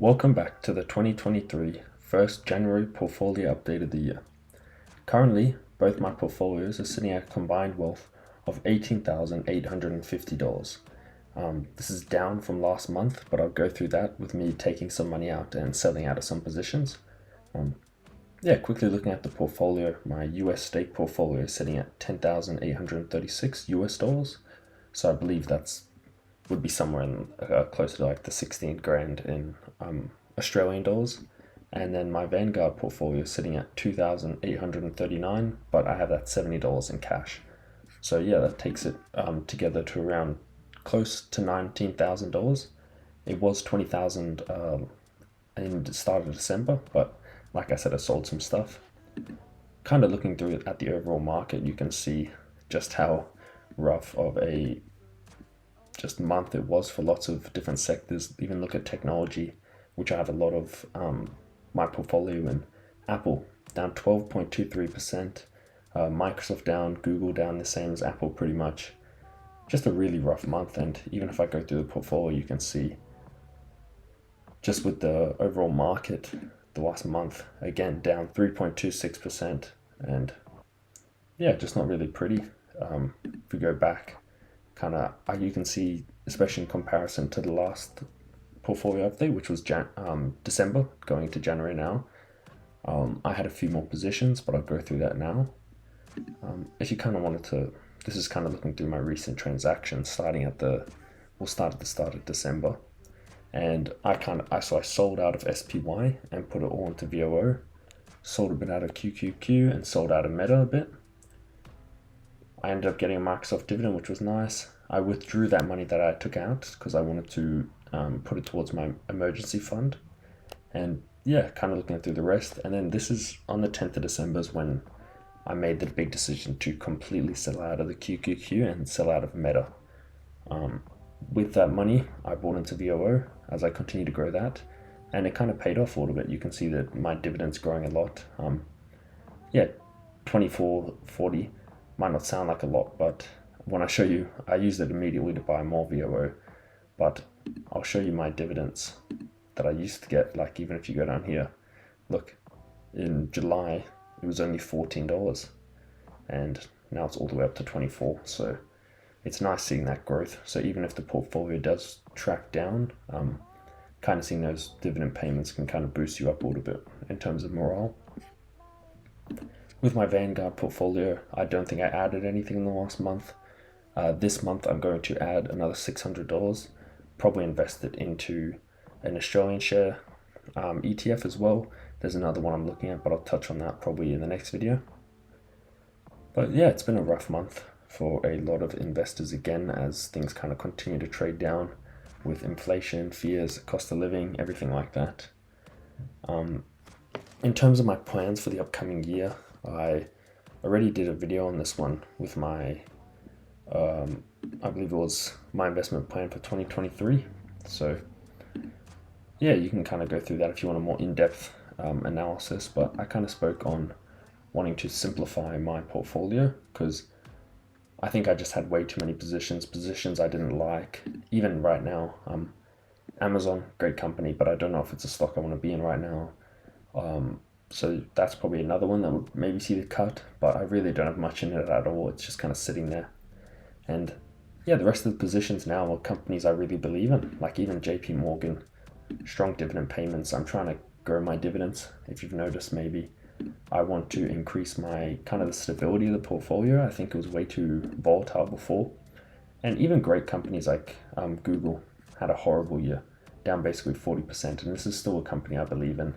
Welcome back to the 2023 first January portfolio update of the year. Currently, both my portfolios are sitting at a combined wealth of $18,850. This is down from last month, but I'll go through that with me taking some money out and selling out of some positions. Quickly looking at the portfolio, my US stake portfolio is sitting at $10,836 US. So I believe that's would be somewhere in closer to like the 16 grand in Australian dollars. And then my Vanguard portfolio is sitting at 2,839, but I have that $70 in cash. So yeah, that takes it together to around close to $19,000. It was 20,000 in the start of December, but like I said, I sold some stuff. Kind of looking through it at the overall market, you can see just how rough of a just month it was for lots of different sectors. Even look at technology, which I have a lot of my portfolio in. Apple down 12.23%, Microsoft down, Google down the same as Apple pretty much. Just a really rough month. And even if I go through the portfolio, you can see just with the overall market the last month, again down 3.26%, and yeah, just not really pretty. If we go back, you can see, especially in comparison to the last portfolio update, which was December going to January now. I had a few more positions, but I'll go through that now. If you kind of wanted to, this is kind of looking through my recent transactions, we'll start at the start of December. And I sold out of SPY and put it all into VOO, sold a bit out of QQQ and sold out of Meta a bit. I ended up getting a Microsoft dividend, which was nice. I withdrew that money that I took out because I wanted to put it towards my emergency fund. And yeah, kind of looking through the rest. And then this is on the 10th of December is when I made the big decision to completely sell out of the QQQ and sell out of Meta. With that money, I bought into VOO as I continue to grow that, and it kind of paid off a little bit. You can see that my dividend's growing a lot. 24.40 might not sound like a lot, but when I show you, I used it immediately to buy more VOO, but I'll show you my dividends that I used to get. Like, even if you go down here, look, in July it was only $14, and now it's all the way up to 24. So it's nice seeing that growth. So even if the portfolio does track down, kind of seeing those dividend payments can kind of boost you up a little bit in terms of morale. With my Vanguard portfolio, I don't think I added anything in the last month. This month I'm going to add another $600, probably invest it into an Australian share ETF as well. There's another one I'm looking at, but I'll touch on that probably in the next video. But yeah, it's been a rough month for a lot of investors again, as things kind of continue to trade down with inflation, fears, cost of living, everything like that. In terms of my plans for the upcoming year, I already did a video on this one with my, I believe it was my investment plan for 2023. So yeah, you can kind of go through that if you want a more in-depth analysis, but I kind of spoke on wanting to simplify my portfolio because I think I just had way too many positions I didn't like. Even right now, Amazon, great company, but I don't know if it's a stock I want to be in right now. So that's probably another one that would maybe see the cut, but I really don't have much in it at all. It's just kind of sitting there. And yeah, the rest of the positions now are companies I really believe in, like even JP Morgan, strong dividend payments. I'm trying to grow my dividends. If you've noticed, maybe I want to increase my kind of the stability of the portfolio. I think it was way too volatile before. And even great companies like Google had a horrible year, down basically 40%. And this is still a company I believe in.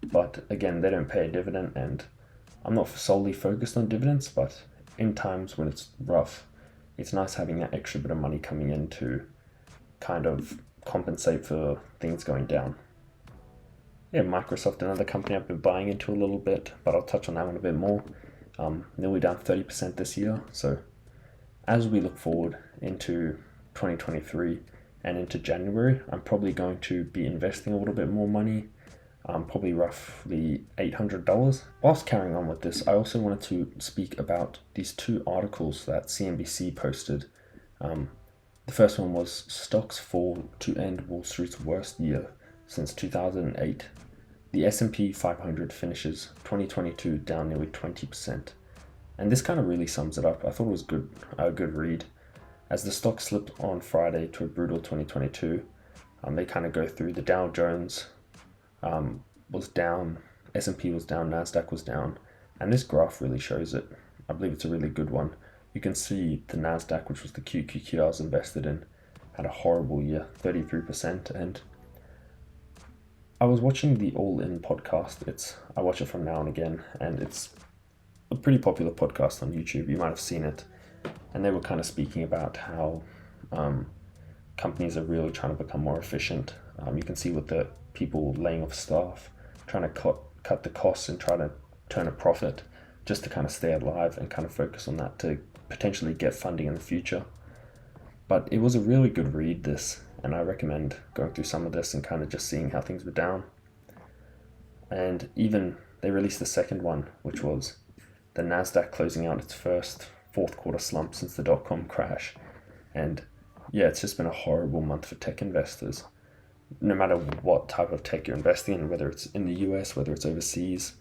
But again, they don't pay a dividend, and I'm not solely focused on dividends, but in times when it's rough, it's nice having that extra bit of money coming in to kind of compensate for things going down. Yeah, Microsoft, another company I've been buying into a little bit, but I'll touch on that one a bit more. Nearly down 30% this year. So as we look forward into 2023 and into January, I'm probably going to be investing a little bit more money, probably roughly $800. Whilst carrying on with this, I also wanted to speak about these two articles that CNBC posted. The first one was Stocks Fall to End Wall Street's Worst Year since 2008. The S&P 500 finishes 2022 down nearly 20%. And this kind of really sums it up. I thought it was a good read. As the stock slipped on Friday to a brutal 2022, they kind of go through. The Dow Jones was down, S&P was down, NASDAQ was down, and this graph really shows it. I believe it's a really good one. You can see the NASDAQ, which was the QQQ I was invested in, had a horrible year, 33%. And I was watching the All In podcast. I watch it from now and again, and it's a pretty popular podcast on YouTube. You might have seen it. And they were kind of speaking about how companies are really trying to become more efficient. You can see with the people laying off staff, trying to cut the costs and try to turn a profit just to kind of stay alive and kind of focus on that to potentially get funding in the future. But it was a really good read, this, and I recommend going through some of this and kind of just seeing how things were down. And even they released the second one, which was the NASDAQ closing out its first fourth quarter slump since the dot-com crash. And yeah, it's just been a horrible month for tech investors. No matter what type of tech you're investing in, whether it's in the US, whether it's overseas,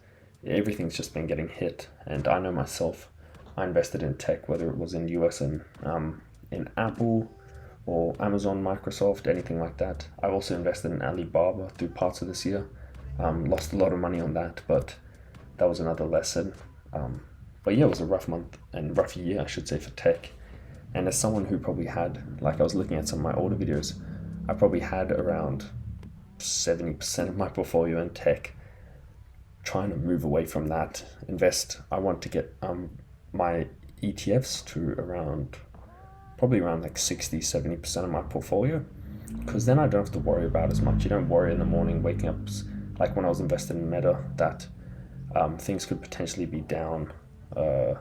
everything's just been getting hit. And I know myself, I invested in tech, whether it was in US and in Apple or Amazon, Microsoft, anything like that. I've also invested in Alibaba through parts of this year. Lost a lot of money on that, but that was another lesson. But yeah, it was a rough month and rough year, I should say, for tech. And as someone who probably had, like I was looking at some of my older videos, I probably had around 70% of my portfolio in tech. Trying to move away from that, I want to get my ETFs to probably around like 60-70% of my portfolio, because then I don't have to worry about as much. You don't worry in the morning waking up, like when I was invested in Meta, that things could potentially be down. I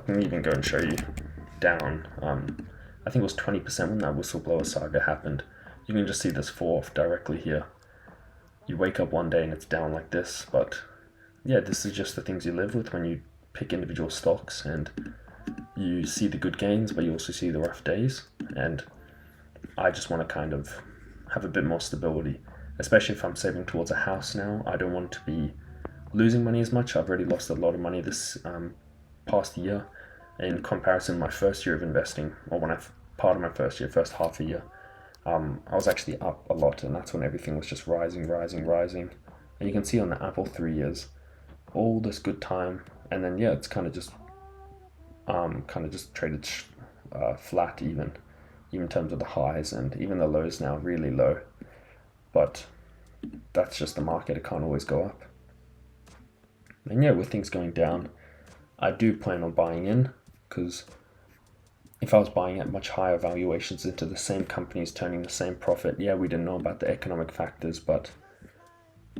can even go and show you down. I think it was 20% when that whistleblower saga happened. You can just see this fall off directly here. You wake up one day and it's down like this, but yeah, this is just the things you live with when you pick individual stocks, and you see the good gains, but you also see the rough days. And I just want to kind of have a bit more stability, especially if I'm saving towards a house now. I don't want to be losing money as much. I've already lost a lot of money this past year in comparison to my first year of investing, or part of my first half a year. I was actually up a lot, and that's when everything was just rising. And you can see on the Apple 3 years, all this good time, and then yeah, it's kind of just traded flat, even in terms of the highs, and even the lows now really low. But that's just the market; it can't always go up. And yeah, with things going down, I do plan on buying in, because if I was buying at much higher valuations into the same companies turning the same profit, yeah, we didn't know about the economic factors, but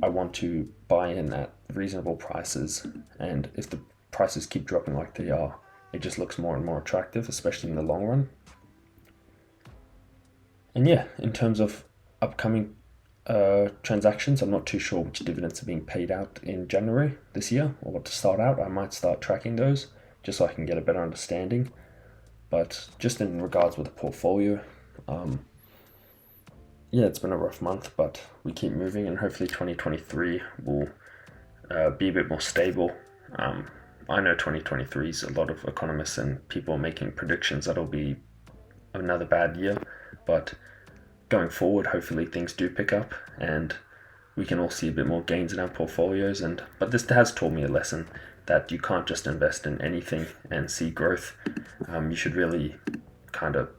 I want to buy in at reasonable prices. And if the prices keep dropping like they are, it just looks more and more attractive, especially in the long run. And yeah, in terms of upcoming transactions, I'm not too sure which dividends are being paid out in January this year, or what to start out. I might start tracking those just so I can get a better understanding. But just in regards with the portfolio, yeah, it's been a rough month, but we keep moving, and hopefully 2023 will be a bit more stable. I know 2023 is a lot of economists and people making predictions that it'll be another bad year, but going forward, hopefully things do pick up and we can all see a bit more gains in our portfolios. But this has taught me a lesson that you can't just invest in anything and see growth. You should really kind of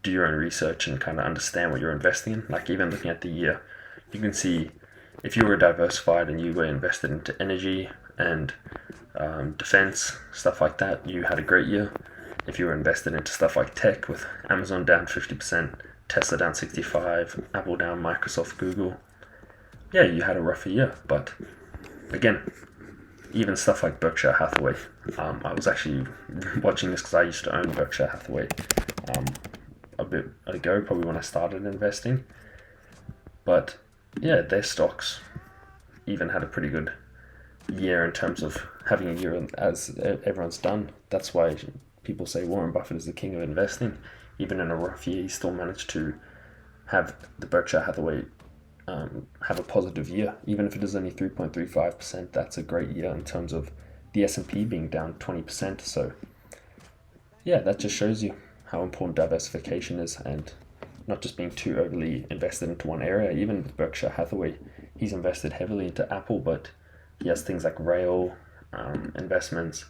do your own research and kind of understand what you're investing in. Like even looking at the year, you can see if you were diversified and you were invested into energy and defense, stuff like that, you had a great year. If you were invested into stuff like tech, with Amazon down 50%, Tesla down 65%, Apple down, Microsoft, Google, yeah, you had a rougher year. But again, even stuff like Berkshire Hathaway, I was actually watching this because I used to own Berkshire Hathaway a bit ago, probably when I started investing. But yeah, their stocks even had a pretty good year in terms of having a year as everyone's done. That's why people say Warren Buffett is the king of investing. Even in a rough year, he still managed to have the Berkshire Hathaway have a positive year. Even if it is only 3.35%, that's a great year in terms of the S&P being down 20%. So yeah, that just shows you how important diversification is, and not just being too overly invested into one area. Even with Berkshire Hathaway, he's invested heavily into Apple, but he has things like rail investments,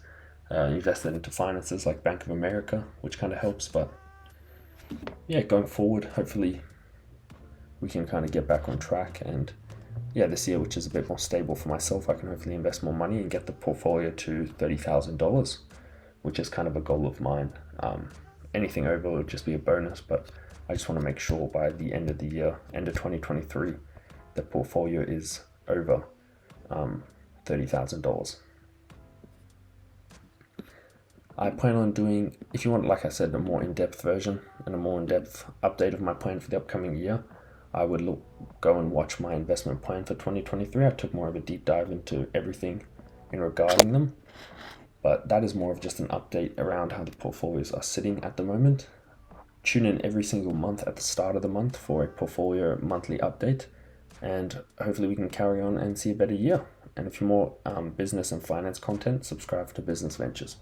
invested into finances like Bank of America, which kind of helps. But yeah, going forward, hopefully we can kind of get back on track. And yeah, this year, which is a bit more stable for myself, I can hopefully invest more money and get the portfolio to $30,000, which is kind of a goal of mine. Anything over would just be a bonus, but I just want to make sure by the end of the year, end of 2023, the portfolio is over $30,000. I plan on doing, if you want, like I said, a more in-depth version and a more in-depth update of my plan for the upcoming year, I would go and watch my investment plan for 2023. I took more of a deep dive into everything in regarding them, but that is more of just an update around how the portfolios are sitting at the moment. Tune in every single month at the start of the month for a portfolio monthly update, and hopefully we can carry on and see a better year. And if you're more business and finance content, subscribe to Business Ventures.